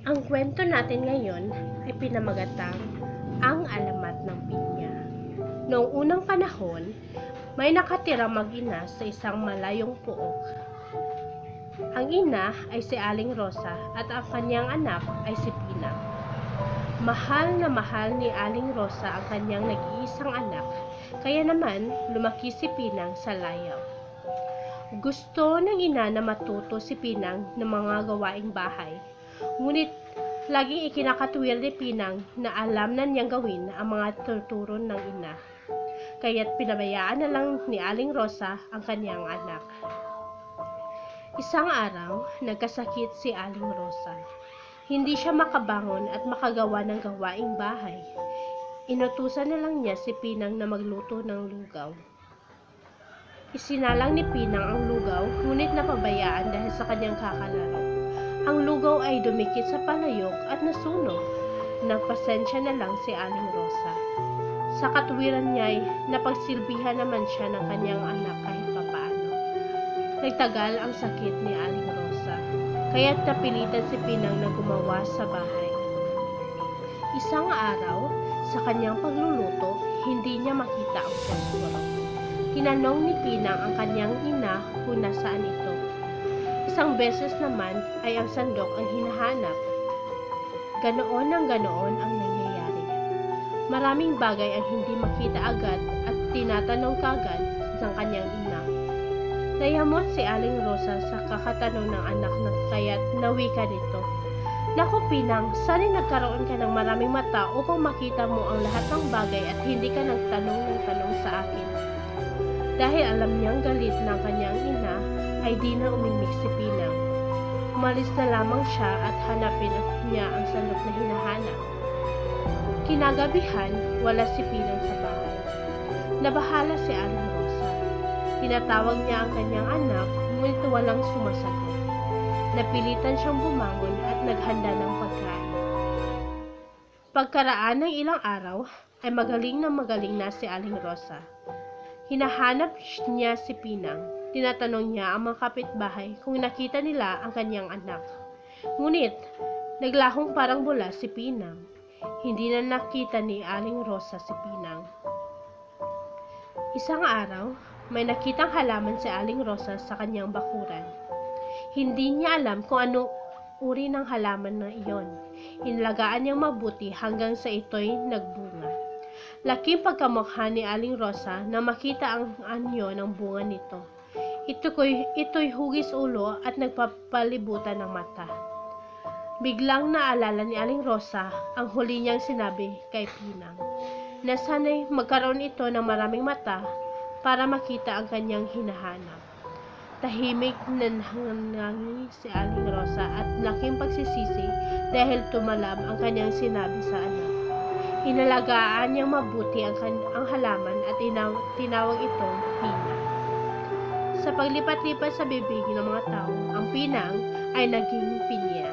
Ang kwento natin ngayon ay pinamagatang Ang Alamat ng Pinya. Noong unang panahon, may nakatirang mag-ina sa isang malayong puok. Ang ina ay si Aling Rosa at ang kanyang anak ay si Pinang. Mahal na mahal ni Aling Rosa ang kanyang nag-iisang anak, kaya naman lumaki si Pinang sa layaw. Gusto ng ina na matuto si Pinang ng mga gawaing bahay, ngunit laging ikinakatwir ni Pinang na alam na niyang gawin ang mga tuturo ng ina, kaya't pinabayaan na lang ni Aling Rosa ang kanyang anak. Isang araw, nagkasakit si Aling Rosa. Hindi siya makabangon at makagawa ng gawaing bahay. Inutusan na lang niya si Pinang na magluto ng lugaw. Isinalang ni Pinang ang lugaw, ngunit napabayaan dahil sa kanyang kakalaro. Ang lugaw ay dumikit sa palayok at nasunog. Nagpasensya na lang si Aling Rosa. Sa katwiran niya ay napagsilbihan naman siya ng kanyang anak kahit papaano. Nagtagal ang sakit ni Aling Rosa, kaya't napilitan si Pinang na gumawa sa bahay. Isang araw, sa kanyang pagluluto, hindi niya makita ang posporo. Tinanong ni Pinang ang kanyang ina kung nasaan ito. Isang beses naman ay ang sandok ang hinahanap. Ganoon ang nangyayari. Maraming bagay ang hindi makita agad at tinatanong kagad ng kanyang ina. Nayamot si Aling Rosa sa kakatanong ng anak na kaya't nawika nito. Naku Pinang, sana'y nagkaroon ka ng maraming mata upang makita mo ang lahat ng bagay at hindi ka nagtanong ng tanong sa akin. Dahil alam niyang galit ng kanyang ina, ay di na umimik si Pinang. Umalis na lamang siya at hanapin niya ang sandok na hinahanap. Kinagabihan, wala si Pinang sa bahay. Nabahala si Aling Rosa. Tinatawag niya ang kanyang anak, ngunit walang sumasagot. Napilitan siyang bumangon at naghanda ng pagkain. Pagkaraan ng ilang araw, ay magaling na si Aling Rosa. Hinahanap niya si Pinang. Tinatanong niya ang mga kapitbahay kung nakita nila ang kanyang anak. Ngunit, naglahong parang bula si Pinang. Hindi na nakita ni Aling Rosa si Pinang. Isang araw, may nakitang halaman si Aling Rosa sa kanyang bakuran. Hindi niya alam kung ano uri ng halaman na iyon. Inalagaan niyang mabuti hanggang sa ito'y nagbunga. Laking pagkamukha ni Aling Rosa na makita ang anyo ng bunga nito. Ito'y hugis ulo at nagpapalibutan ng mata. Biglang naalala ni Aling Rosa ang huli niyang sinabi kay Pinang, na sana'y magkaroon ito ng maraming mata para makita ang kanyang hinahanap. Tahimik na nangangi si Aling Rosa at laking pagsisisi dahil tumalab ang kanyang sinabi sa anak. Inalagaan niyang mabuti ang halaman at tinawag itong Pinang. Sa paglipat-lipat sa bibig ng mga tao, ang Pinang ay naging Pinya.